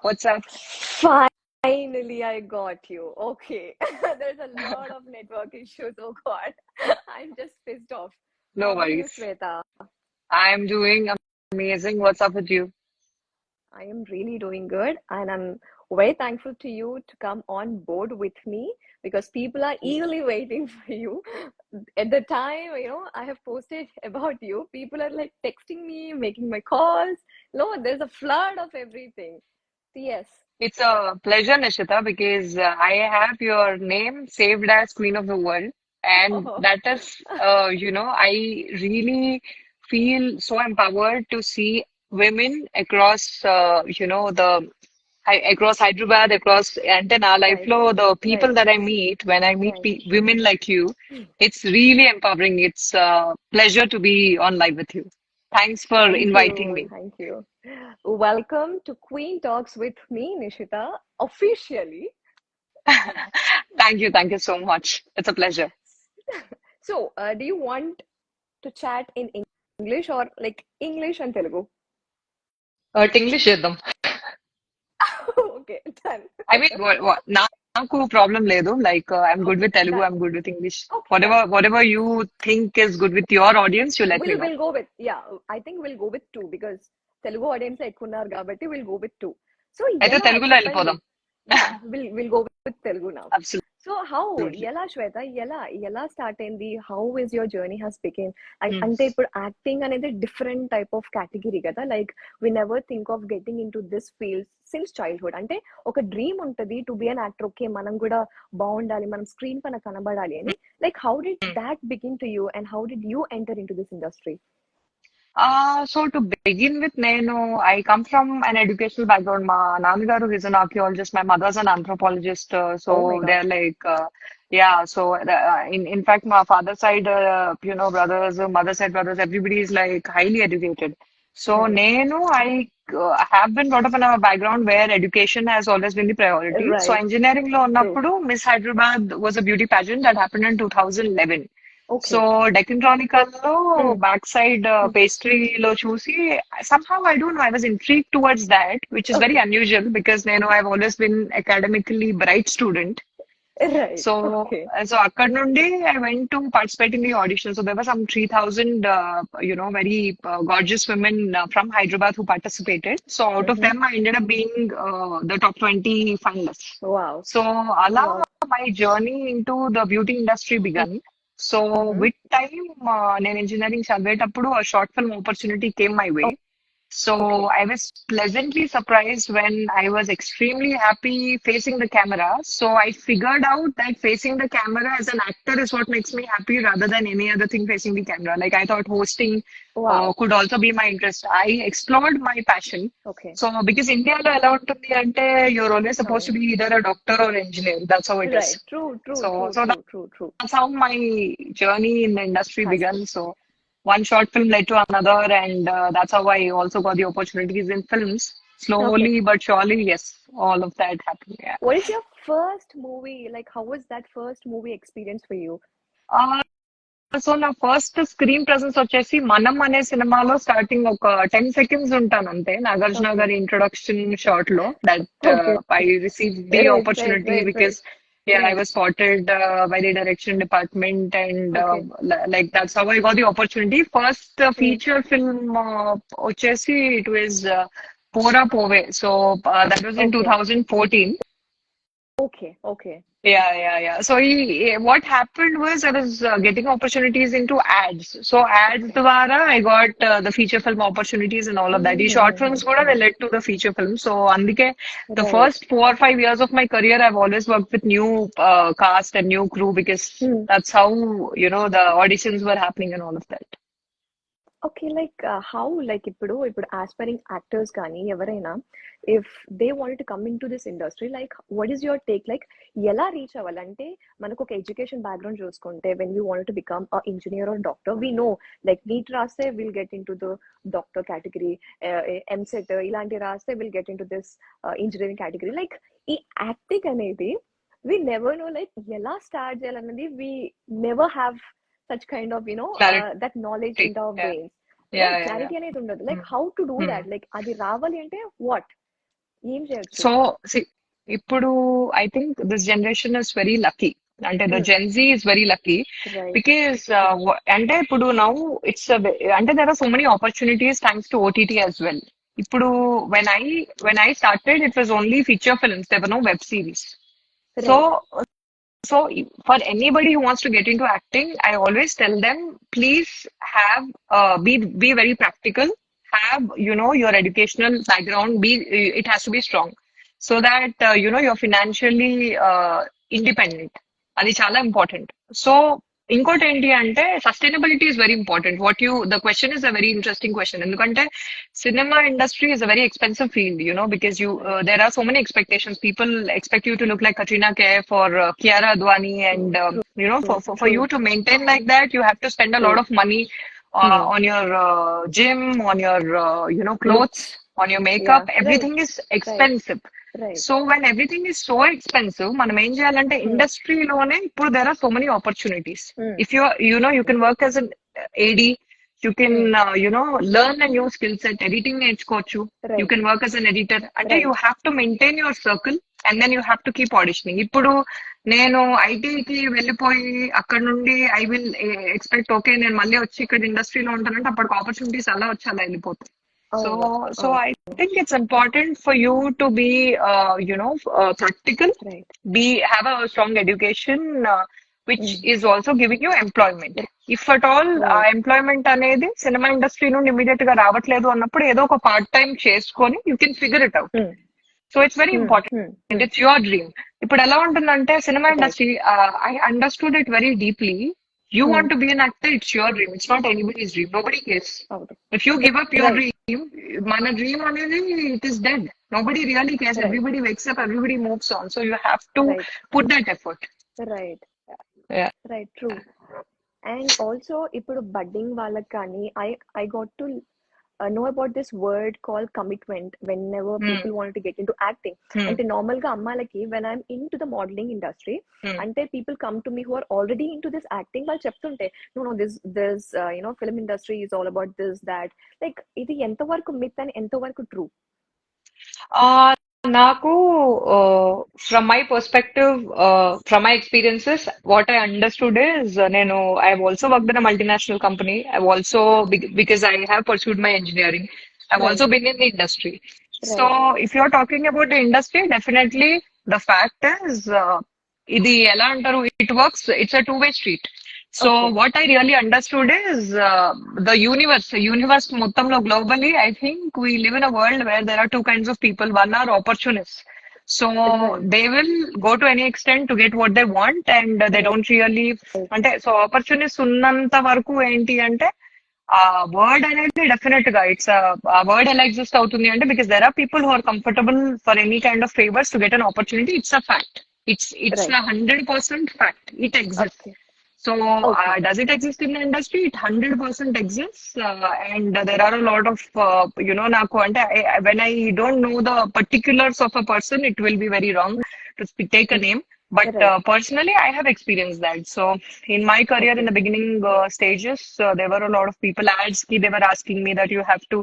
What's up? Finally, I got you. Okay. There's a lot of network issues. Oh God. I'm just pissed off. No How are you, worries. Shweta? I'm doing amazing. What's up with you? I am really doing good, and I'm very thankful to you to come on board with me because people are eagerly waiting for you. At the time, I have posted about you, people are like texting me, making my calls. No, there's a flood of everything. So, yes. It's a pleasure, Nishita, because I have your name saved as Queen of the World. And Oh, that is, I really feel so empowered to see women across, across Hyderabad, across Antenna, Life right, Flow, the people right, that I meet when I meet right. women like you, it's really empowering. It's a pleasure to be on live with you. Thanks for Thank inviting you. me. Thank you. Welcome to Queen Talks with me, Nishita, officially. Thank you. Thank you so much. It's a pleasure. So, do you want to chat in English or like English and Telugu? English చేద్దాం. Okay, done. I mean, నాకు problem లేదు. Like, I'm good Okay, with Telugu, done. I'm good with English. Okay, Whatever, done. whatever you think is good with your audience, you let me know. We'll go with, yeah, I think we'll go with two because Telugu audience ఎక్కువ ఉన్నారు కాబట్టి we'll go with two. So, అయితే ఎలా తెలుగులో చెప్పండి. వెళ్ళిపోదాం. Yeah, we'll go with Telugu now. So how Absolutely. ఎలా శ్వేత ఎలా స్టార్ట్ అయింది, how is your journey has begin? Hmm. అంటే ఇప్పుడు యాక్టింగ్ అనేది డిఫరెంట్ టైప్ ఆఫ్ కేటగిరీ కదా, like we never think of getting in to this field since childhood. అంటే ఒక dream ఉంటుంది to be an actor, okay మనం కూడా బాగుండాలి, మనం స్క్రీన్ పైన కనబడాలి అని. Like how did that begin to you and how did you enter in to this industry? So to begin with, I come from an educational background. My Nannagaru is an archaeologist. My mother's an anthropologist. Oh my So god. they're like, yeah. So in fact, my father's side, brothers, mother side brothers, everybody is like highly educated. So Nice. I have been brought up in a background where education has always been the priority. So Right. engineering lo True. ఉన్నప్పుడు Miss Hyderabad was a beauty pageant that happened in 2011. So Okay. Deccan Chronicle లో Hmm. Back side Hmm. పేస్ట్రీలో చూసి somehow I don't know, I was intrigued towards that, which is very Okay. unusual because I've always been academically bright student. Right. So, Okay. so akkad nundi I went to participate in the audition. So there were some 3,000, very gorgeous women from Hyderabad who participated. So out of Mm-hmm. them, I ended up being the top 20 finalists. Wow. So Wow. Allah, my journey into the beauty industry began. So Mm-hmm. with time, నేను engineering చదివేటప్పుడు a short film opportunity came my way. So Okay. I was pleasantly surprised when I was extremely happy facing the camera. So I figured out that facing the camera as an actor is what makes me happy rather than any other thing facing the camera. Like I thought hosting Wow. could also be my interest. I explored my passion. Okay. So because India lo ఎలా ఉంటుంది అంటే you're always supposed to Oh. be either a doctor or engineer. That's how it is. Right. True, So true, true, so true, true, true. that's how my journey in the industry Has began. been. So one short film led to another, and that's how I also got the opportunities in films. Okay. Slowly but surely, yes, all of that happened. Yeah. What is your first movie? Like, how was that first movie experience for you? Uh, so నా first screen presence వచ్చేసి మనం అనే సినిమాలో starting ఒక 10 seconds ఉంటాను అంతే, Nagarjuna Okay. గారి introduction shot లో that Okay. I receive the Right, right, opportunity right, right, because yeah, I right. was spotted by the direction department, and Okay. like that's how I got the opportunity. First Mm. feature film వచ్చేసి it was Pora Pove. So that was in Okay. 2014. Okay. Okay. Yeah. So what happened was I was getting opportunities into ads. So ads ద్వారా I got the feature film opportunities and all of that. The short films కూడా they led to the feature film. So అందుకే the Right. first 4 or 5 years of my career I've always worked with new cast and new crew because Hmm. that's how the auditions were happening and all of that. Okay, like how, like ఇప్పుడు aspiring actors కానీ ఎవరైనా if they want to come in to this industry, like what is your take? Like ఎలా reach అవ్వాలంటే మనకు ఒక education background చూసుకుంటే when you want to become a engineer or doctor, we know like NEET రాస్తే will get in to the doctor category, EAMCET ఇలాంటి రాస్తే will get in to this engineering category. Like ఈ acting అనేది we never know like ఎలా start చేయాలన్నది, we never have such kind of Clarity. that knowledge in our Yeah. brains, right? Yeah. Clarity అనేది ఉండదు. Hmm. Like how to do Hmm. that, like అది రావాలి అంటే what? ఏం చేయొచ్చు? సో ఇప్పుడు I think this generation is very lucky. అంటే the Gen Z is very lucky right. Because అంటే ఇప్పుడు నౌ ఇట్స్ అంటే there are so many opportunities thanks to OTT as well. ఇప్పుడు when I when I started it was only feature films, there were no web series. So right. so for anybody who wants to get into acting, I always tell them, please have be very practical. Have your educational background. It has to be strong, so that you're financially independent. అది చాలా important. So ఇంకోటి ఏంటి అంటే sustainability is very important. The question is a very interesting question. ఎందుకంటే cinema industry is a very expensive field, because there are so many expectations. People expect you to look like Katrina Kaif or Kiara Advani, and for you to maintain like that, you have to spend a lot of money on your gym, on your clothes, on your makeup. Yeah, Everything is expensive. Right. So when everything is so expensive, మనం ఏం చేయాలంటే ఇండస్ట్రీలోనే ఇప్పుడు there are so many opportunities. If you can work as an AD, you can learn a new skill set. Editing నేర్చుకోవచ్చు. Right. You can work as an editor. అంటే Right. you have to maintain your circle and then you have to keep auditioning. ఇప్పుడు నేను ఐటీకి వెళ్ళిపోయి అక్కడ నుండి I will expect okay నేను మళ్ళీ వచ్చి ఇక్కడ ఇండస్ట్రీలో ఉంటానంటే అప్పటికి ఆపర్చునిటీస్ అలా వచ్చి అలా వెళ్ళిపోతాయి. So I think it's important for you to be practical, Right. have a strong education, which is also giving you employment. If at all employment అనేది సినిమా ఇండస్ట్రీ నుండి ఇమీడియట్ గా రావట్లేదు అన్నప్పుడు ఏదో ఒక పార్ట్ టైం చేసుకొని you can figure it out. So it's very important. It's your dream. ఇప్పుడు ఎలా ఉంటుందంటే cinema industry, I understood it very deeply. You want to be an actor, it's your dream. It's not anybody's dream. Nobody cares. If you give up your dream, my dream అనేది it is dead. Nobody really cares. Right. Everybody wakes up, everybody moves on. So you have to put that effort. Right. Yeah. Right. True. And also, ఇప్పుడు budding వాళ్ళకి కానీ I got to know about this word called commitment whenever people want to get into acting. అంటే normal గా అమ్మాయిలకి when I'm into the modeling industry, అంటే people come to me who are already into this acting, వాళ్ళు చెప్తుంటే no this film industry is all about this that, like ఇది ఎంతవరకు myth అని ఎంతవరకు ట్రూ? నాకు from my perspective, from my experiences, what I understood is, నేను I have also worked in a multinational company. I also because I have pursued my engineering, I have also been in the industry. So if you are talking about the industry, definitely the fact is ఇది ఎలా అంటారు, it works, it's a two way street. So what I really understood is the universe మొత్తంలో globally, I think we live in a world where there are two kinds of people. One are opportunists. So they will go to any extent to get what they want, and they don't really అంటే so opportunities ఉన్నంత వరకు ఏంటి అంటే ఆ word అనేది definite గా it's ఆ word ఎలా ఎగ్జిస్ట్ అవుతుంది అంటే because there are people who are comfortable for any kind of favours to get an opportunity. It's a fact. It's 100% fact. It exists. So does it exist in the industry? It 100% exists, and there are a lot of నాకు అంటే when I don't know the particulars of a person, it will be very wrong to take a name. But personally, I have experienced that. So in my career, in the beginning stages, there were a lot of people ads. They were asking me that you have to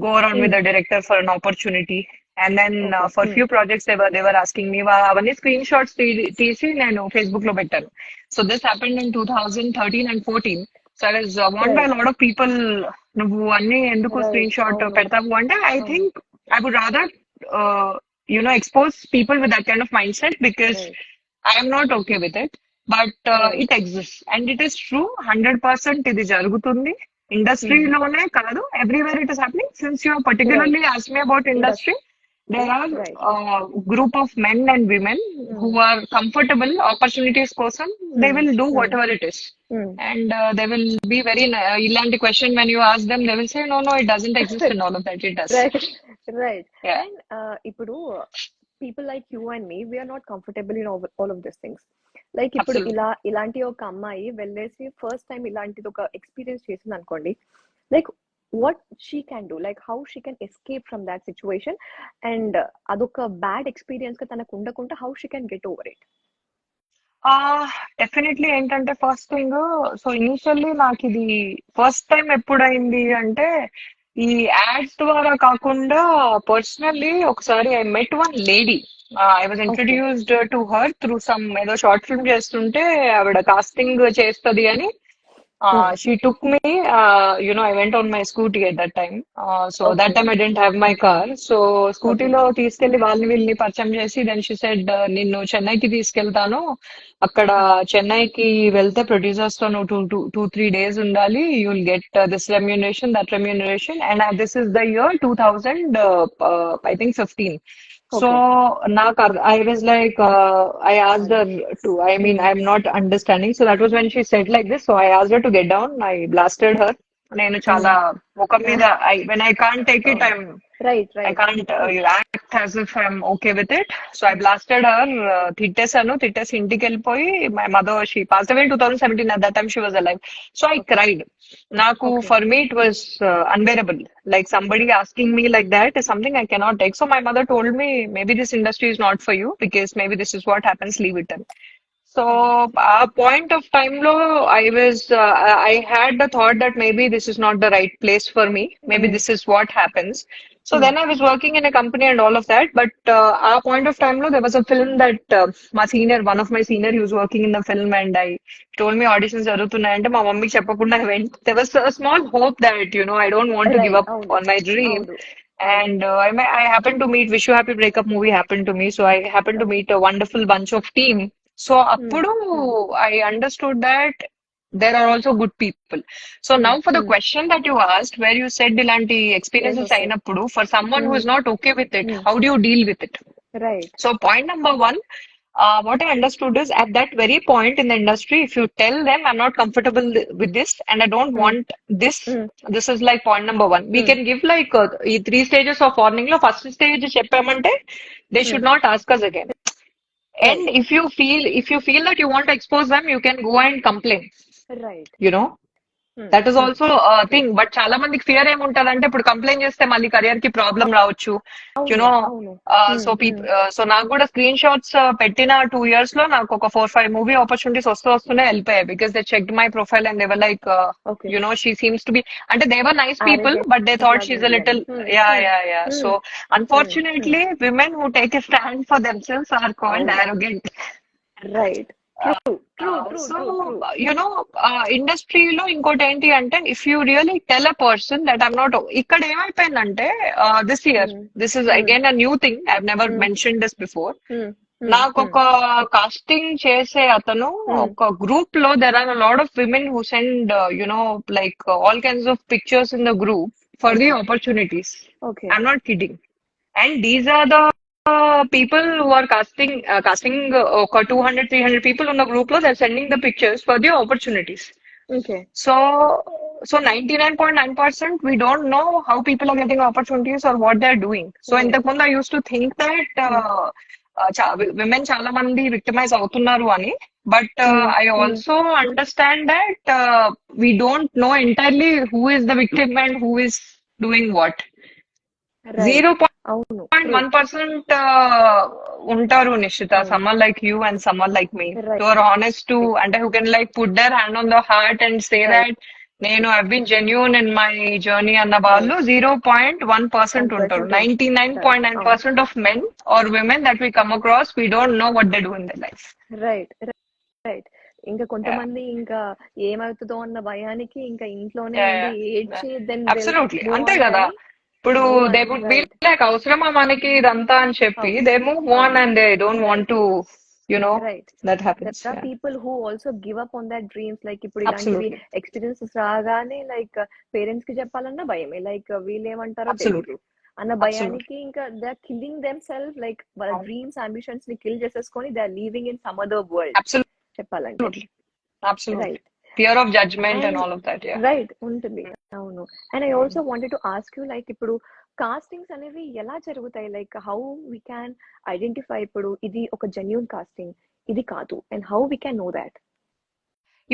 go around with the director for an opportunity. And then for few projects, they were asking me, avani screenshots తీసి నేను Facebook లో పెట్టాను. So this happened in 2013 and 14. So I was warned by a lot of people, నువ్వు అన్ని ఎందుకు screen shot పెడతావు అంటే I think I would rather expose people with that kind of mindset because I am not okay with it. But it exists and it is true. 100% ఇది జరుగుతుంది. ఇండస్ట్రీలోనే కాదు, everywhere it is happening. Since you have particularly asked me about industry, there are group of men and women who are comfortable opportunities kosam. They will do whatever it is, and they will be very ilanti question when you ask them, they will say no it doesn't exist and all of that. It does. Right. Yeah. And ipudu people like you and me, we are not comfortable in all of these things. Like ipudu ilanti oka ammayi vellesi first time ilanti oka experience chesindi anukondi, like what she can do, like how she can escape from that situation, and adoka bad experience ka tanaku undakunda how she can get over it. Definitely ఏంటంటే first thing, so initially నాకు ఇది first time ఎప్పుడైంది అంటే ఈ ads ద్వారా కాకుండా personally ఒకసారి I met one lady. I was okay. Introduced to her through some ఏదో short film చేస్తుంటే ఆవిడ కాస్టింగ్ చేస్తది అని. She took me, I went on my scooty at that time. So that okay. time I didn't have my car. So okay. స్కూటీలో తీసుకెళ్లి వాళ్ళని వీళ్ళని పరిచయం చేసి దెన్ షీ సెడ్ నిన్ను చెన్నైకి తీసుకెళ్తాను. అక్కడ చెన్నైకి వెళ్తే ప్రొడ్యూసర్స్ తో నువ్వు 2-3 days ఉండాలి. You will get this remuneration, that remuneration, and this is the year 2000, I think 15. So, okay. I was like, I asked her to, I mean, I'm not understanding. So that was when she said like this. So I asked her to get down. I blasted her. నేను చాలా ముఖం మీద, when I can't take it, right. I right. can't act as if I'm okay with it. So I blasted her, తిట్టేసాను. తిట్టేసి ఇంటికి వెళ్ళిపోయి, my mother, she passed away in 2017. At that time, she was alive. So I cried. Naku, okay. for me, it was unbearable. Like somebody asking me like that is something I cannot take. So my mother told me, maybe this industry is not for you because maybe this is what happens, leave it. So, a point of time lo, I had the thought that maybe this is not the right place for me. Maybe this is what happens. So then I was working in a company and all of that. But a point of time lo, there was a film that one of my senior, he was working in the film, and I told me auditions jarugutunnayante ma mummy cheppakunda I went. There was a small hope that I don't want to give right. up అవును. on my dream. అవును. అవును. And I happened to meet Wish You Happy Breakup movie happened to me. So I happened to meet a wonderful bunch of team. So appudu I understood that there are also good people. So now for the question that you asked, where you said ilanti experiences వస్తాయి. అయినప్పుడు, for someone who is not okay with it, how do you deal with it? Right. So point number one, what I understood is at that very point in the industry, if you tell them I'm not comfortable with this and I don't want this, this is like point number one. We can give like 3 stages of warning. Lo first stage cheppamante, they should not ask us again. And right. if you feel that you want to expose them, you can go and complain. Right. You know, that is also a thing. But చాలా మందికి fear ఏముంటదంటే ఇప్పుడు complaint చేస్తే మళ్ళీ career కి problem రావచ్చు. అవును. know, అవును. So నాకు కూడా స్క్రీన్ షాట్స్ పెట్టిన 2 years లో నాకు ఒక 4-5 మూవీ ఆపర్చునిటీస్ వస్తూనే వెళ్ళిపోయాయి. Because they checked my profile and they were like, okay. She seems to be, అంటే they were nice people arrogant but they thought లాగా షీఈ్ అ ఉంది అని. Little, yeah. So unfortunately women who take a stand for themselves are called అవును. arrogant. Right. True. True. True. So, true. True. ఇండస్ట్రీలో ఇంకోటి ఏంటి అంటే, if you really tell a person that I'm not, ఇక్కడ ఏమైపోయిందంటే this year, this is again a new thing, I never mention this before. నాకు ఒక casting చేసే అతను ఒక గ్రూప్ లో there are a lot of women who send like all kinds of pictures in the group for the opportunities. Okay. I'm not kidding. And these are the people who are casting ఒక 200-300 people in the group lo, they're sending the pictures for the opportunities. Okay. So 99.9% we don't know how people are getting opportunities or what they're doing. So ఇంతకు ముందు I used to think that women చాలా మంది victimise అవుతున్నారు అని, but I also understand that we don't know entirely who is the victim and who is doing what. Right. అవును. 0.1% ఉంటారు నిశ్చిత, someone like you and someone like me, Right. who are honest to, and who can like put their hand on the heart and say that నేను I've been genuine in my journey అన్న వాళ్ళు 0.1% ఉంటారు. 99.9% of men or women that we come across, we don't know what they do in their life. Right. Right. ఇంకా కొంతమంది ఇంకా ఏమవుతుందో అన్న భయానికి ఇంకా ఇంట్లోనే ఉండి ఏడ్చి దెన్ Absolutely. అంతే కదా. ఇప్పుడు దే వుడ్ బి లైక్ అవసరమా మనకి ఇదంతా అని చెప్పి they move on and they don't want to, right. That happens. There are people who also give up on their dreams. Like ఇప్పుడు ఇలాంటివి ఎక్స్పీరియన్సెస్ రాగానే లైక్ పేరెంట్స్ కి చెప్పాలన్నా భయమే, లైక్ వీళ్ళు ఏమంటారో తెలియదు అన్న భయానికి ఇంకా they are killing them self, like వాళ్ళ డ్రీమ్స్ అంబిషన్స్ ని కిల్ చేసేసుకొని they are living in some other world చెప్పాలంటే. Right. Fear of judgment and all of that. Right ఉంటుంది. అవును. And I also wanted to ask you, like ఇప్పుడు castings అనేవి ఎలా జరుగుతాయి, like how we can identify ఇప్పుడు ఇది ఒక జెన్యూన్ కాస్టింగ్, ఇది కాదు, and how we can know that?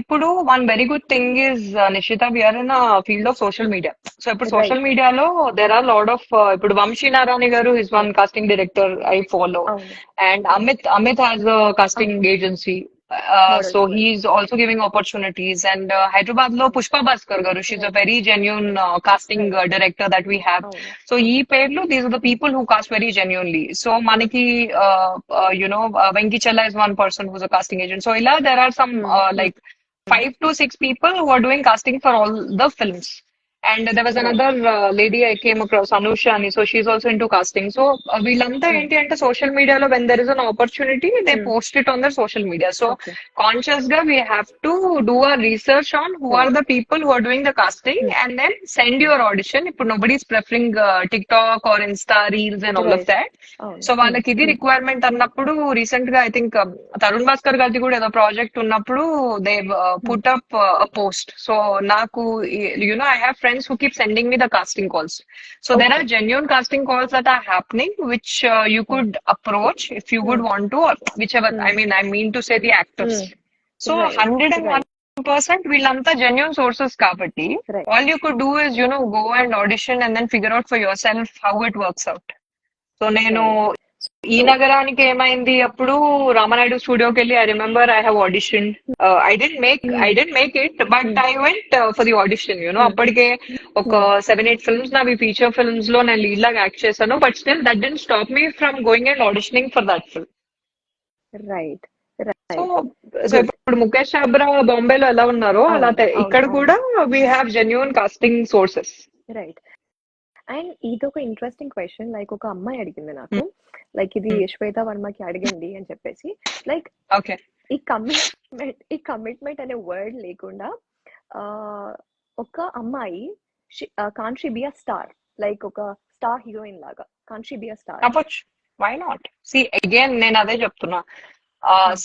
ఇప్పుడు one very good thing is Nishita, we're in field of social media. So ఇప్పుడు సోషల్ మీడియాలో దెర్ ఆర్ లాట్ ఆఫ్, ఇప్పుడు వంశీ నారాయణ గారు is one casting director I follow, and Amit has a casting agency. Models So కూడా. he's also giving opportunities. And Hyderabad lo Pushpa Bhaskar garu, she's a right very genuine casting right director that we have. అవును. So ee పేర్లు, these are the people who cast very genuinely. So manaki, Venki Chella is one person who's a casting agent. So ila there are some like 5 to 6 people who are doing casting for all the films. And there was right another lady I came across, Anushani. So she's also into casting. So వీళ్ళంతా ఏంటి అంటే social మీడియాలో when there is an opportunity, they post it on their social media. So okay conscious గా we have to do a research on who are right the people who are doing the casting and then send your audition. ఇప్పుడు nobody is preferring TikTok or Insta Reels and all of right that. అవును. So వాళ్ళకి ఇది requirement అన్నప్పుడు recent గా I think Tarun Bhaskar గారిది కూడా ఏదో project ఉన్నప్పుడు they put up post. So నాకు I have friends who keep sending me the casting calls. So there okay are genuine casting calls that are happening which you could approach if you would want to, whichever I mean to say the actors. So right 101% వీళ్ళంతా genuine sources కాబట్టి right all you could do is go and audition and then figure out for yourself how it works out. So నేను right ఈ so నగరానికి ఏమైంది అప్పుడు రామానాయుడు స్టూడియోకి వెళ్ళి I remember I have audition. I didn't make it but I went for the audition. అప్పటికే ఒక 7-8 films నావి ఫీచర్ ఫిల్మ్స్ లో నేను లీడ్ లాగా యాక్ట్ చేశాను. But still that didn't stop me from going and auditioning for that film. Right so right so good ఇప్పుడు ముఖేష్ చాబ్రా బాంబేలో ఎలా ఉన్నారో అలా అవును అవును ఇక్కడ అవును కూడా we have genuine casting sources. Right. And ఇది ఒక ఇంట్రెస్టింగ్ క్వశ్చన్. లైక్ ఒక అమ్మాయి అడిగింది నాకు, లైక్ ఇది శ్వేత వర్మకి అడిగింది అని చెప్పేసి. Like okay. ఈ కమిట్మెంట్ అనే వర్డ్ లేకుండా ఆ, ఒక అమ్మాయి can she be a star, like ఒక స్టార్ హీరోయిన్ లాగా can she be a star? అవ్వచ్చు, వై నాట్. సి అగైన్ నేను అదే చెప్తున్నా.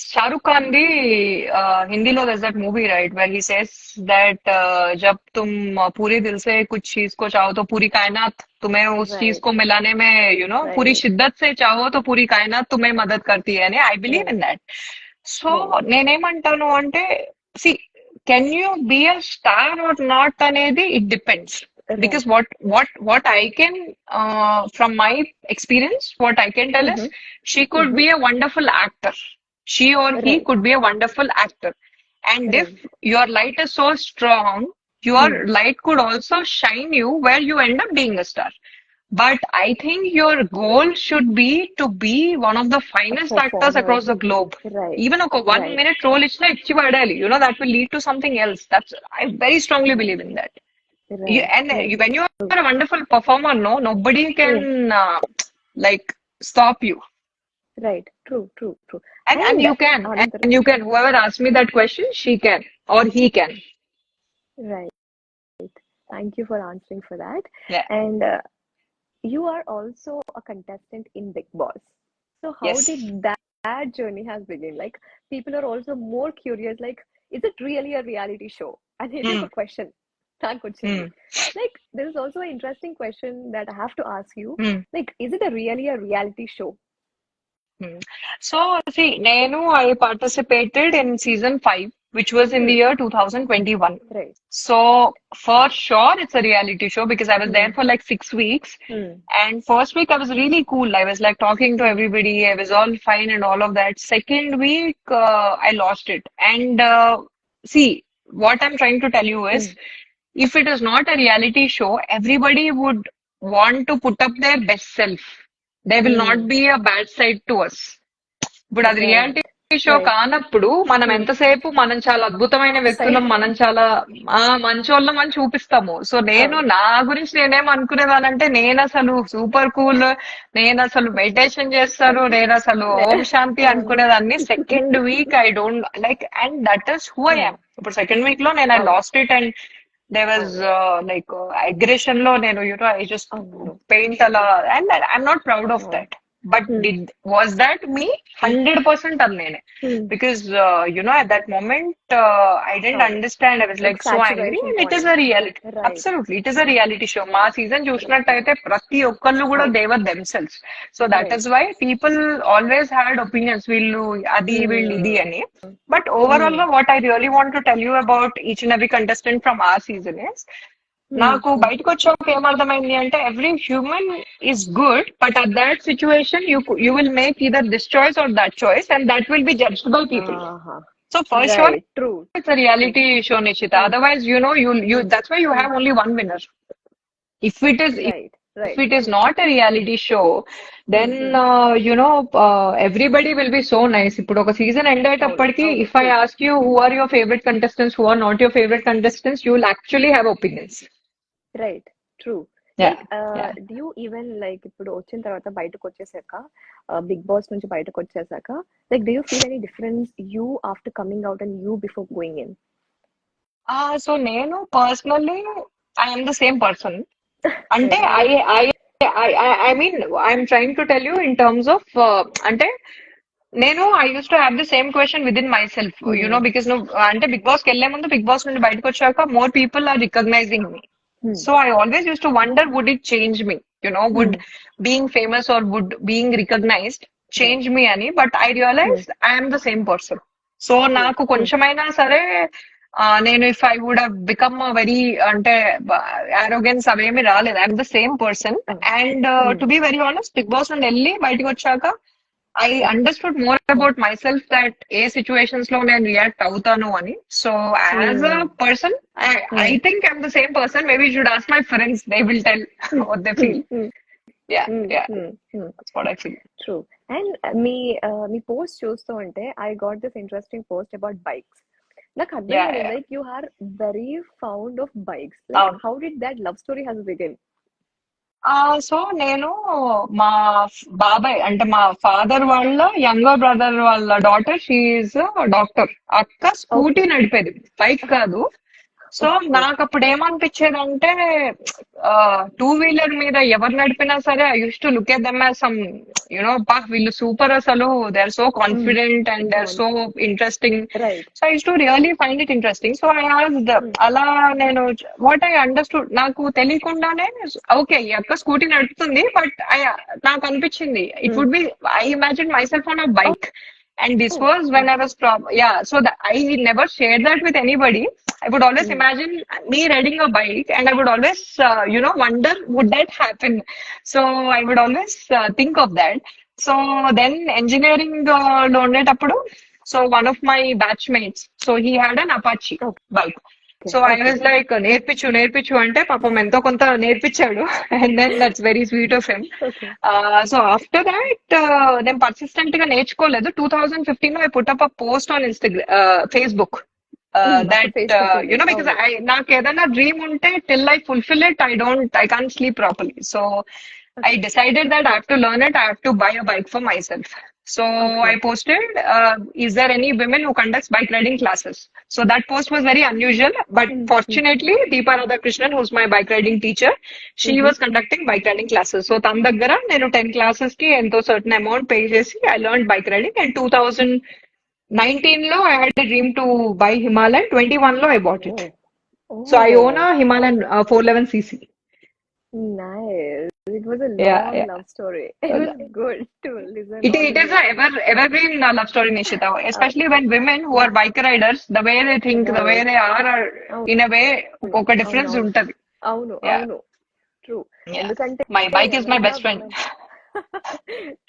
शाहरुख खान दी हिंदी लो there's that movie right where he says that जब तुम पूरे दिल से कुछ चीज को चाहो तो पूरी कायनात तुम्हें उस चीज రైట్ को मिलाने में पूरी రైట్ शिद्दत से चाहो तो पूरी कायनात तुम्हें मदद करती है. I believe in right that. So right నేనేమంటాను అంటే, see can you be a star or not అనేది it depends. Because right what I can from my experience, what I can tell is she could be a wonderful actor. She or he right could be a wonderful actor. And if right your light is so strong, your light could also shine you where you end up being a star. But I think your goal should be to be one of the finest actors performer. across the globe. Right. Even a 1 minute role ichi vadali, that will lead to something else. I very strongly believe in that. Right. When you are a wonderful performer, nobody can like stop you. Right. True. And you can. And you can. Whoever asks me that question, she can or he can. Right. Thank you for answering for that. Yeah. And you are also a contestant in Big Boss. So how Yes. did that journey has begun? Like, people are also more curious. Like, is it really a reality show? And it is a question. Like, there is also an interesting question that I have to ask you. Like, is it really a reality show? So, see, I participated in season 5, which was in the year 2021. Right. So, for sure, it's a reality show because I was there for like 6 weeks. And first week, I was really cool. I was like talking to everybody. I was all fine and all of that. Second week, I lost it. And see, what I'm trying to tell you is, if it is not a reality show, everybody would want to put up their best self. There will not be a bad side to us. ఇప్పుడు అది reality show కానప్పుడు మనం ఎంతసేపు మనం చాలా అద్భుతమైన వ్యక్తులం, మనం చాలా మంచోళ్ళం అని చూపిస్తాము. సో నేను నా గురించి నేనేం అనుకునేదానంటే, నేను అసలు సూపర్ కూల్, నేను అసలు మెడిటేషన్ చేస్తాను, నేను అసలు ఓం శాంతి అనుకునేదాన్ని. Second week I don't like, and that is who I am. ఇప్పుడు సెకండ్ వీక్ లో నేను I lost it and there was like aggression lo nenu I just paint ala, and I'm not proud of that. But was that me? 100% annene. Because at that moment I didn't understand. I was like so angry. And it is a reality. Right. Absolutely, it is a reality show. Ma season చూసినట్టయితే ప్రతి ఒక్కళ్ళు కూడా they were themselves. So that is why people always had opinions. వీళ్ళు అది వీళ్ళు ఇది అని. But overall, what I really want to tell you about each and every contestant from our season is, నాకు బయటకు వచ్చాక ఏమర్థమైంది అంటే, every human is good, but at that situation you will make either this choice or that choice, and that will be judged by people. So for sure, Right. True. it's a reality show, Nishita. Mm, Otherwise, you mm, that's why you mm. have only one winner. If Right. if Right. it is not a reality show, then Mm, mm. everybody will be so nice. ఇప్పుడు ఒక season end అవును. అయ్యేటప్పటికి, అవును. if I True. ask you who are your favorite contestants, who are not your favorite contestants, you will actually have opinions. Right true Yeah, like yeah. Do you even like ఇప్పుడు వచ్చిన తర్వాత బయటకు వచ్చేసాక big boss నుంచి బయటకు వచ్చేసాక like do you feel any difference you after coming out and you before going in so నేను personally I'm the same person. అంటే same I I I mean I'm trying to tell you in terms of అంటే నేను I use to have the same question with in my self, because నువ్వు అంటే big boss కి వెళ్లే ముందు, big Boss నుండి బయటకు వచ్చాక more people are recognizing me. So I always used to wonder, would it change me? Would being famous or would being recognized change me any? But I realized I am the same person. So నాకు కొంచెమైనా సరే నేను if I would have become very అంటే arrogance అవేమి రాలేదు. I'm the same person. And to be very honest, Bigg Boss నుండి వెళ్ళి బయటకు వచ్చాక I understood more about myself, that A situations లో నేను రియాక్ట్ అవుతాను అని. So as a person, I think I'm the same person. Maybe you should ask my friends. They will tell what they feel. Yeah, yeah. That's what I feel. True and మీ post చూస్తూ ఉంటే I got this interesting post about bikes నాకు అర్థం Yeah, కాలేదు yeah. Like you are very fond of bikes like అవును. How did that love story has begin so నేను మా బాబాయ్ అంటే మా ఫాదర్ వాళ్ళ యంగర్ బ్రదర్ వాళ్ళ డాటర్, షీఈ్ డాక్టర్. అక్క స్కూటీ ఓకే నడిపేది, బైక్ కాదు. సో ఓకే నాకు అప్పుడు ఏమనిపించేది అంటే, టూ వీలర్ మీద ఎవరు నడిపినా సరే I use to look at them as some పా వీళ్ళు సూపర్, అసలు they are so confident and they are so interesting. Right so I use to really find it interesting. So I asked, అలా నేను what I understood, నాకు తెలియకుండానే okay ఈ అక్క scooty నడుపుతుంది, బట్ నాకు అనిపించింది it would be, I imagine myself on a bike. And this was when I was so that I never shared that with anybody. I would always imagine me riding a bike, and I would always, wonder, would that happen? So I would always think of that. So then engineering lo ఉండేటప్పుడు, so one of my batchmates, so he had an Apache bike. So I was like, నేర్పించు అంటే పాపం ఎంతో కొంత నేర్పించాడు. And then that's very sweet of him. So after that, నేను persistent గా నేర్చుకోలేదు. 2015 లో I put up a post on Facebook. That because నాకు ఏదైనా డ్రీమ్ ఉంటే, till I fulfill it, I can't sleep properly. So I decided that I have to learn it. I have to buy a bike for myself. So I posted, is there any women who conducts bike riding classes? So that post was very unusual, but fortunately, Deepa Radhakrishnan, who's my bike riding teacher, she was conducting bike riding classes. So tan daggara nenu 10 classes ki ento certain amount pay chesi I learned bike riding. And 2019 lo I had a dream to buy Himalayan. 21 lo I bought it. So I own a Himalayan 411cc. Nice. It was a Yeah, long yeah. love story. It was good to listen. It is a evergreen love story, Nishita. Especially when women who are bike riders, the way they think, the way they are in a way, ఒక difference ఉంటది. అవును Yeah. అవును true Yeah. ఎందుకంటే My bike is my best friend.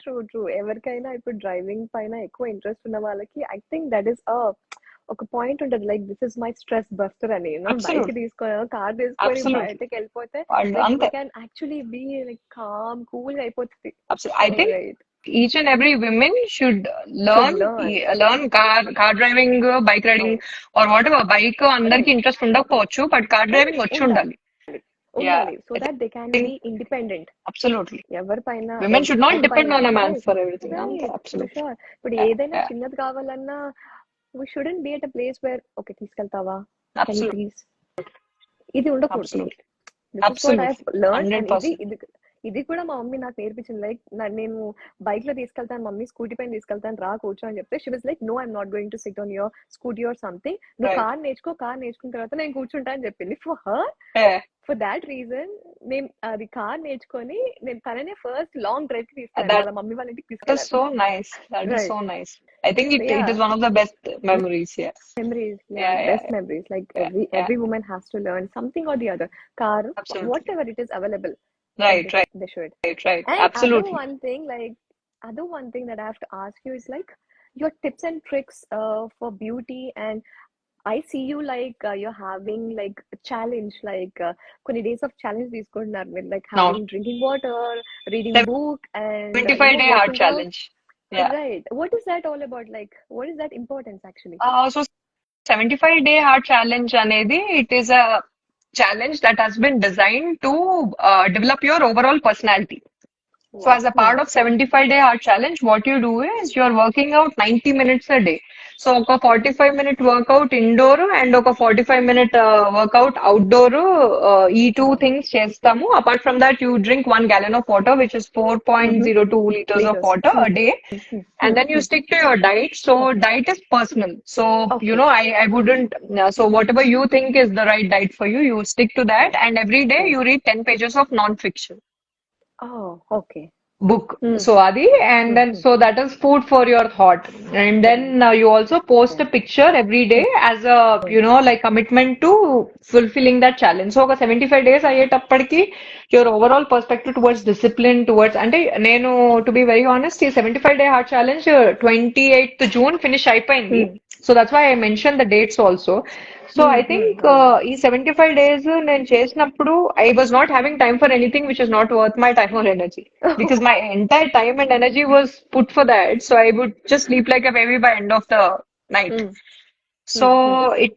True ఎవరికైనా ఇప్పుడు driving పైన ఎక్కువ interest ఉన్న వాళ్ళకి ఐ థింక్ దట్ ఈస్ ఒక పాయింట్ ఉంటది like this is my stress buster అని బైక్ Absolutely. తీసుకొని కార్ తీసుకొని Absolutely. బయటకి వెళ్ళిపోతే అంతే. Can actually be like calm cool గా అయిపోతుంది Absolutely. I think right each and every women should learn learn. car driving, bike riding, or whatever. Bike అందరికి interest ఉండకపోవచ్చు, బట్ కార్ డ్రైవింగ్ వచ్చి ఉండాలి. ఉండాలి so that they can be independent Absolutely. ఎవరిపైన Women should not depend on a man for everything. Absolutely. ఇప్పుడు ఏదైనా చిన్నది కావాలన్నా we shouldn't be at a place where okay తీసుకెళ్తావా can you Absolutely. please ఇది ఉండకూడదు Absolutely. this is what I Absolutely. have learned and 100%. ఇది కూడా మా mummy నాకు నేర్పించింది లైక్ నేను బైక్ లో తీసుకెళ్తాను మమ్మీ స్కూటీ పైన తీసుకెళ్తాను రా కూర్చో అని చెప్తే she was like no I'm not going to sit on your scooty or something నువ్వు Right. కార్ నేర్చుకున్న తర్వాత నేను కూర్చుంటా అని చెప్పింది for her Yeah. For that reason నేను అది కార్ నేర్చుకొని నేను తననే ఫస్ట్ లాంగ్ డ్రైవ్ కి తీసుకెళ్ళాను That- వాళ్ళ మమ్మీ వాళ్ళ ఇంటికి That is తీసుకెళ్ళాను so nice. That is Right. so nice. I think it Yeah. is one of the best memories. Yes. memories Yeah, best yeah. memories like Yeah, every woman has to learn something or the other car Absolutely. whatever it is available Right, right, they should right, right. and Absolutely. other one thing that I have to ask you is like your tips and tricks for beauty, and I see you like you're having like a challenge, like కొన్ని days of challenge తీసుకుంటున్నారు మీరు, like No, having drinking water, reading book, and 75-day hard watching your challenge. Yeah. right. What is that all about? Like, what is that importance actually? So 75-day hard challenge అనేది, it is a challenge that has been designed to develop your overall personality. So Wow. as a part of 75-day hard challenge, what you do is you're working out 90 minutes a day. So ఒక 45-minute workout indoor and ఒక 45-minute workout outdoor, ఈ two Wow. things చేస్తాము. Apart from that, you drink 1 gallon of water, which is Mm-hmm. 4.02 liters of Liters. water a day. And then you Hmm. stick to your diet. So Okay. diet is personal. So, Okay. I wouldn't, so whatever you think is the right diet for you, you stick to that. Right. And every day Right. you read 10 pages of non-fiction Oh, okay. book. Hmm. So Adi, and then Hmm. so that is food for your thought. And Right. then you also post a Right. picture every day as a, Right. like commitment to fulfilling that challenge. So ఒక 75 days అయ్యేటప్పటికి your overall perspective towards discipline, towards అంటే నేను to be very honest, ఈ 75-day hard challenge 28th June finish అయిపోయింది. Hmm. So that's why I mentioned the dates also. So I think ఈ 75 days నేను చేసినప్పుడు I was not having time for anything which is not worth my time or energy. Because my entire time and energy was put for that. So I would just sleep like a baby by end of the night. Hmm. So Hmm. it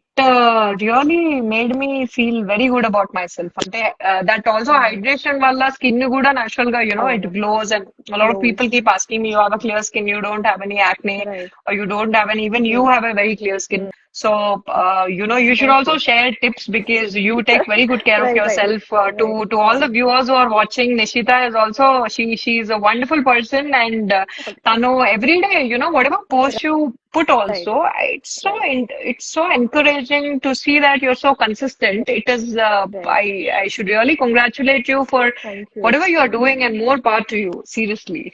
really made me feel very good about myself. అంటే that also Right. hydration వల్ల skin కూడా natural గా, it అవును. glows, and a lot of people Glows. keep asking me, you have a clear skin, you don't have any acne, Right. or you don't have any, even you Hmm. have a very clear skin. So, you should also Okay. share tips because you take very good care of Right. Right. yourself. To Right. all the Right. viewers who are watching, Nishita is also, she's a wonderful person, and Okay. Tanu every day, whatever post you put Right. also, Right. it's so encouraging to see that you're so consistent. It is, Right. I should really congratulate you for Thank you. whatever you are doing, and more power to you. Seriously.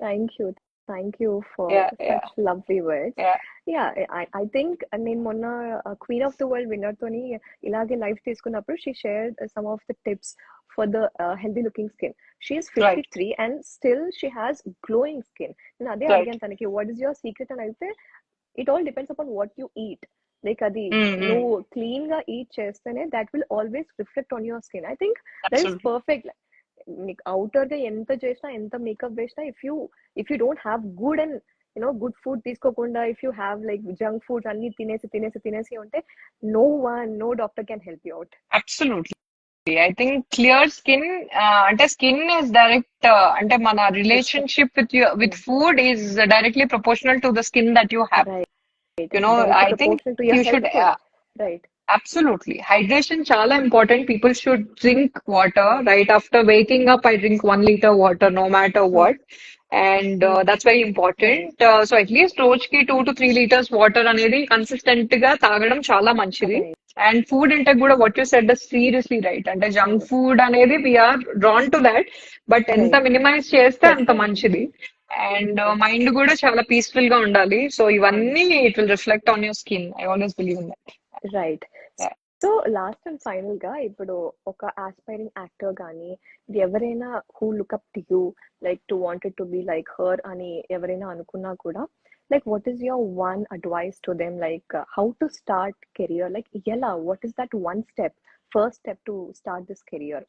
Thank you. Thank you for Yeah, such yeah, lovely words. yeah. Yeah, I think నేను మొన్న queen of the world winner తోని ఇలాగే live తీసుకున్నప్పుడు she shared some of the tips for the healthy looking skin. She is Right, 53 and still she has glowing skin. నేను అదే right. అడిగాను తనకి, what is your secret అని అయితే, it all depends upon what you eat. Like అది Mm-hmm. నువ్వు clean గా eat చేస్తేనే that will always reflect on your skin. I think that is Absolutely. Perfect. నీకు అవుటర్ గా ఎంత చేసినా, ఎంత మేకప్ వేసినా, if you don't have good and good food తీసుకోకుండా, if you have like junk foods అన్ని తినేసి ఉంటే, no doctor can help you out. Absolutely. I think clear skin, అంటే skin is direct, అంటే మన relationship with food is directly proportional to the skin that you have. Right. I directly think proportional to you your should, health కూడా. Right. absolutely. Hydration చాలా important. People should drink water. Right after waking up, I drink 1 liter water, no matter what. And that's very important. Right. So at least రోజుకి 2 to 3 liters water అనేది consistent గా తాగడం చాలా మంచిది. Right. And food intake కూడా what you said is seriously right. అంటే junk food అనేది we're drawn to that. But ఎంత రైట్. మినిమైజ్ చేస్తే అంత చేస్తే మంచిది. And right. మైండ్ కూడా చాలా పీస్ఫుల్ గా ఉండాలి. సో ఇవన్నీ it will reflect on your skin. I always believe in that. Right. So last and final గా, ఇప్పుడు ఒక ఆస్పైరింగ్ యాక్టర్ కానీ, ఇది ఎవరైనా who look up to you, like to wanted to be like her అని ఎవరైనా అనుకున్నా కూడా, like what is your one advice to them, like how to start career, like ఎలా, what is that one step, first step to start this career?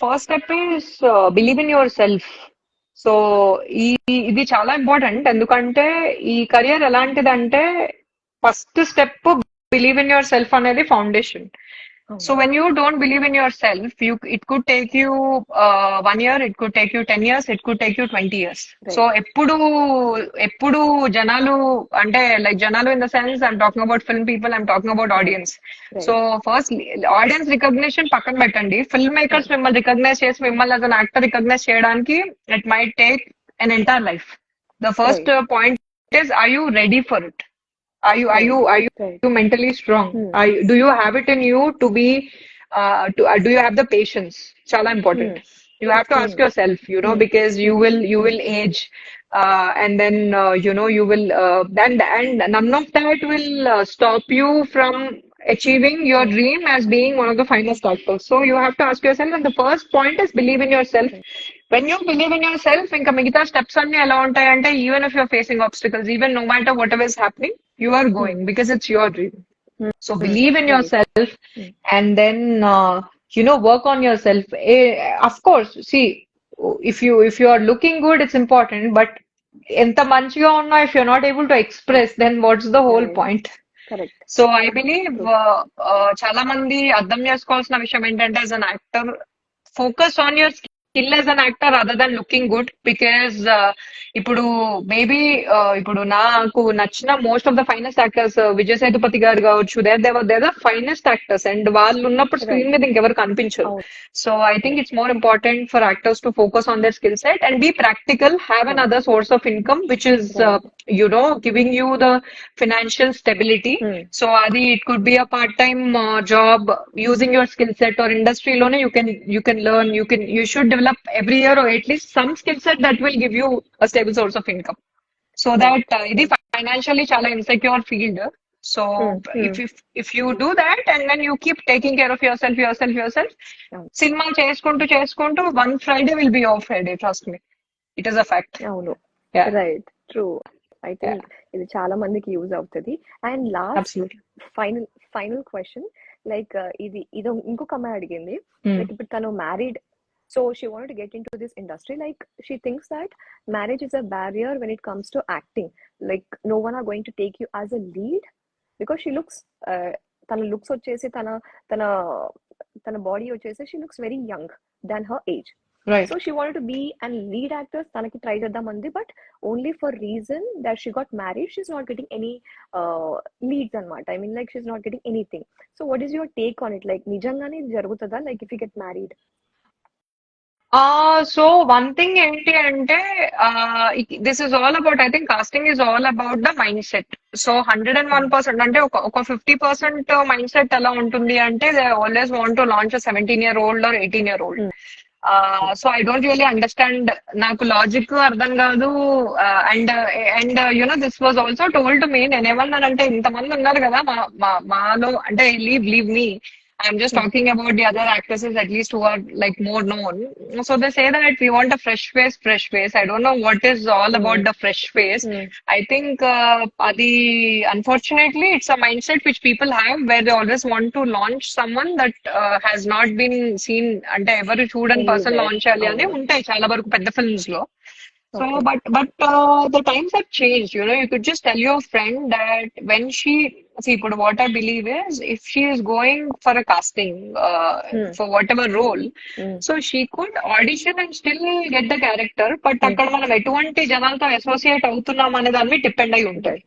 First step is believe in your self. So ఇది చాలా important. ఎందుకంటే ఈ career ఎలాంటిదంటే first step believe in your self అనేది foundation. So when you don't believe in yourself, it could take you 1 year, it could take you 10 years, it could take you 20 years. So right. ఎప్పుడు జనాలు అంటే like జనాలు in the sense I'm talking about film people, I'm talking about right. Audience. So right. First audience recognition పక్కన పెట్టండి. Film makers right. మిమ్మల్ని recognise చేసి మిమ్మల్ని as an actor recognise చేయడానికి it might take an entire life. The first right. point is, are you ready for it? Are you right. you right. mentally strong? Do you have it in you to be do you have the patience? Chala important. You have to ask yourself, because you will age, and then you will and none of that will stop you from achieving your dream as being one of the finest actors. So you have to ask yourself, and the first point is believe in yourself. when you believe in yourself, ఇంకా మిగతా steps అన్ని ఎలా ఉంటాయంటే even if you're facing obstacles, even no matter whatever is happening, you are going because it's your dream. So believe in Right. yourself and then work on yourself. Of course, see, if you are looking good, it's important. But ఎంత మంచిగా ఉన్నా if you're not able to express, then what's the whole Right. point? Correct. So I believe True. చాలా మంది అర్థం చేసుకోవాల్సిన విషయం ఏంటంటే as an actor, focus on your skill as an actor other than looking good. Because ఇప్పుడు maybe ఇప్పుడు నాకు నచ్చిన most of the finest actors Vijay Sethupathi గారు కావచ్చు, they're the finest actors, and వాళ్ళు ఉన్నప్పుడు Right. స్క్రీన్ మీద ఇంకెవరు కనిపించరు. అవును. So I think it's more important for actors to focus on their skill set and be practical, have another source of income, which is, Right. giving you the financial stability. So Adi, it could be a part-time job using your skill set, or industry lone you can learn, you should develop every year or at least some skill set that will give you a stable source of income. So that ఇది financially చాలా insecure field. So if you do that and then you keep taking care of yourself, cinema చేసుకుంటూ one Friday will be your Friday, trust me. It is a fact. అవును. Yeah. Right. True. I think ఇది చాలా మందికి use అవుతుంది. And last Absolutely. Final question, like ఇది ఇంకొక అమ్మాయి అడిగింది, లైక్ ఇప్పుడు తను married, so she wanted to get in to this industry, like she thinks that marriage is a barrier when it comes to acting, like no one are going to take you as a lead because she looks, తన looks వచ్చేసి తన తన body వచ్చేసి she looks very young than her age. Right. So she wanted to be an lead actor, tanaki try cheddam andi, but only for reason that she got married, she's not getting any leads anamata. I mean, like, she's not getting anything. So what is your take on it? Like, nijangane ఇది జరుగుతుందా, like if you get married? So one thing ఏంటి అంటే, this is all about, I think casting is all about the mindset. So 101% అంటే ఒక 50% mindset ఎలా ఉంటుంది అంటే, they always want to launch a 17-year-old or 18-year-old. So I don't really understand, నాకు logic అర్థం కాదు. And this was also told to me. నేను ఏమన్నానంటే, ఇంతమంది ఉన్నారు కదా మాలో, అంటే leave me, I'm just talking about the other actresses at least who are like more known. So they say that we want a fresh face. I don't know what is all about the fresh face. I think adi, unfortunately, it's a mindset which people have where they always want to launch someone that has not been seen, ante ever చూడని person launch చేయాలి అని ఉంటాయి చాలా వరకు పెద్ద films లో. So, but the times have changed. You could just tell your friend that when what I believe is, if she is going for a casting for whatever role, so she could audition and still get the character. But అక్కడ మనం ఎటువంటి జనాలతో associate అవుతున్నాం అనే దాని మీద depend అయి ఉంటాయి.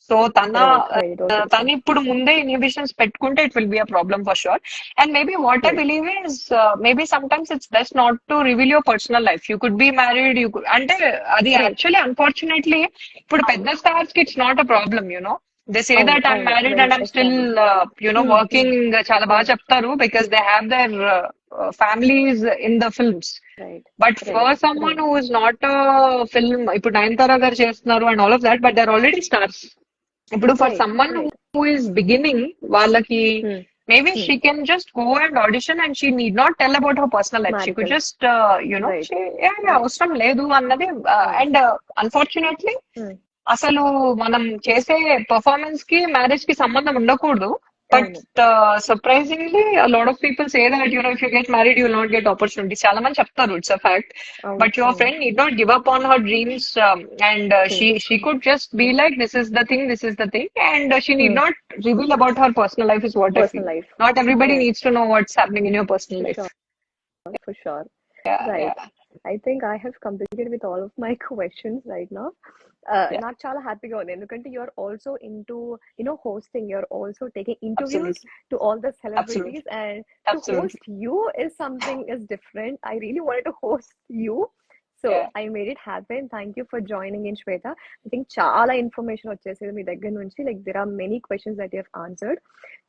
సో తను ఇప్పుడు ముందే ఇన్హిబిషన్స్ పెట్టుకుంటే it will be a problem for sure. And maybe what I believe is, maybe some times it's best not to reveal your personal life. You could be married, అంటే అది actually unfortunately ఇప్పుడు పెద్ద stars కి it's not a problem. They say that I'm married and I'm still working. చాలా బాగా చెప్తారు because they have their families in the films. But for someone who is not a film, ఇప్పుడు నయనతార గారు చేస్తున్నారు and all of that, but they're already stars. ఇప్పుడు for someone who is beginning, వాళ్ళకి maybe she can just go and audition and she need not tell about her personal life. She could just say అవసరం లేదు అన్నది. And unfortunately అసలు మనం చేసే performance కి marriage కి సంబంధం ఉండకూడదు. But surprisingly lot of people say that if you get married you will not get opportunities. చాలా మంది చెప్తారు, it's a fact. But your friend need not give up on her dreams and she could just be like this is the thing and she need not reveal about her personal life is what I feel. Not everybody needs to know what's happening in your personal life. For sure. Right. I think I have completed with all of my questions right now. నాకు చాలా హ్యాపీగా ఉంది ఎందుకంటే you are also into hosting, you are also taking interviews to all the celebrities, and to host you is something is different. I really wanted to host you, so I made it happen. Thank you for joining in Shweta. I think చాలా information వచ్చేసేది మీ దగ్గర నుంచి. Like there are many questions that you have answered.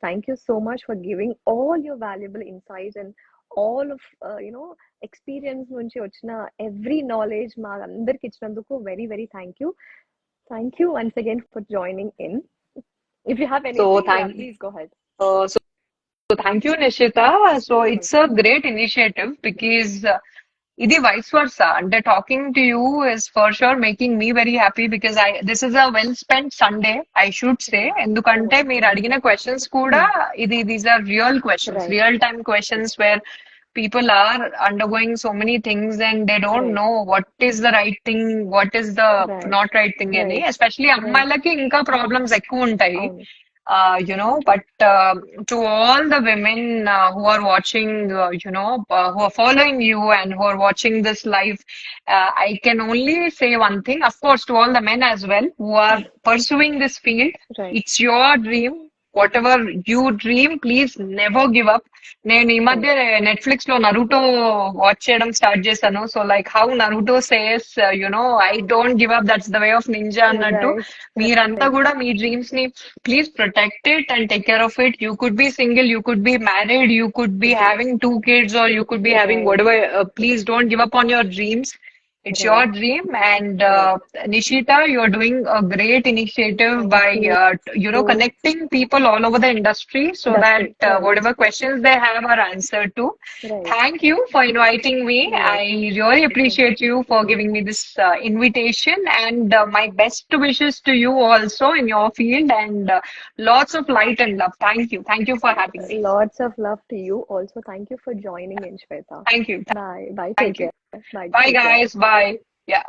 Thank you so much for giving all your valuable insights and all of experience నుంచి వచ్చిన every knowledge మా అందరికి ఇచ్చినందుకు very very thank you once again for joining in. If you have anything, please go ahead. So thank you, Nishita. So it's a great initiative because ఇది vice versa. అంటే talking to you is for sure making me very happy because this is a well spent Sunday, I should say. ఎందుకంటే మీరు అడిగిన questions కూడా these are real questions, Right. real time questions where people are undergoing so many things and they don't Right. know what is the right thing, what is the Right. not right thing అని. Right. Especially అమ్మాయిలకి ఇంకా problems ఎక్కువ ఉంటాయి. అవును. But to all the women who are watching, who are following you and who are watching this live, I can only say one thing. Of course, to all the men as well who are pursuing this field, Right. it's your dream. Whatever you dream, please never give up. నేను ఈ మధ్య Netflix లో Naruto watch చేయడం start చేశాను. So like how Naruto says I don't give up, that's the way of ninja అన్నట్టు Right. మీరంతా కూడా మీ dreams ని please protect it and take care of it. You could be single, you could be married, you could be having 2 kids or you could be having Right. whatever. Please don't give up on your dreams. It's Right. your dream. And Nishita, you're doing a great initiative Thank by you. connecting people all over the industry so Industry, that right. whatever questions they have are answered to. Right. Thank you for inviting me. Right. I really appreciate you for giving me this invitation, and my best wishes to you also in your field, and lots of light and love. Thank you. Thank you for having me. Lots of love to you. Also, thank you for joining in, Shweta. Thank you. Bye. Bye. Thank Take you. care. Bye. Bye, Take care. guys. Bye. Yeah.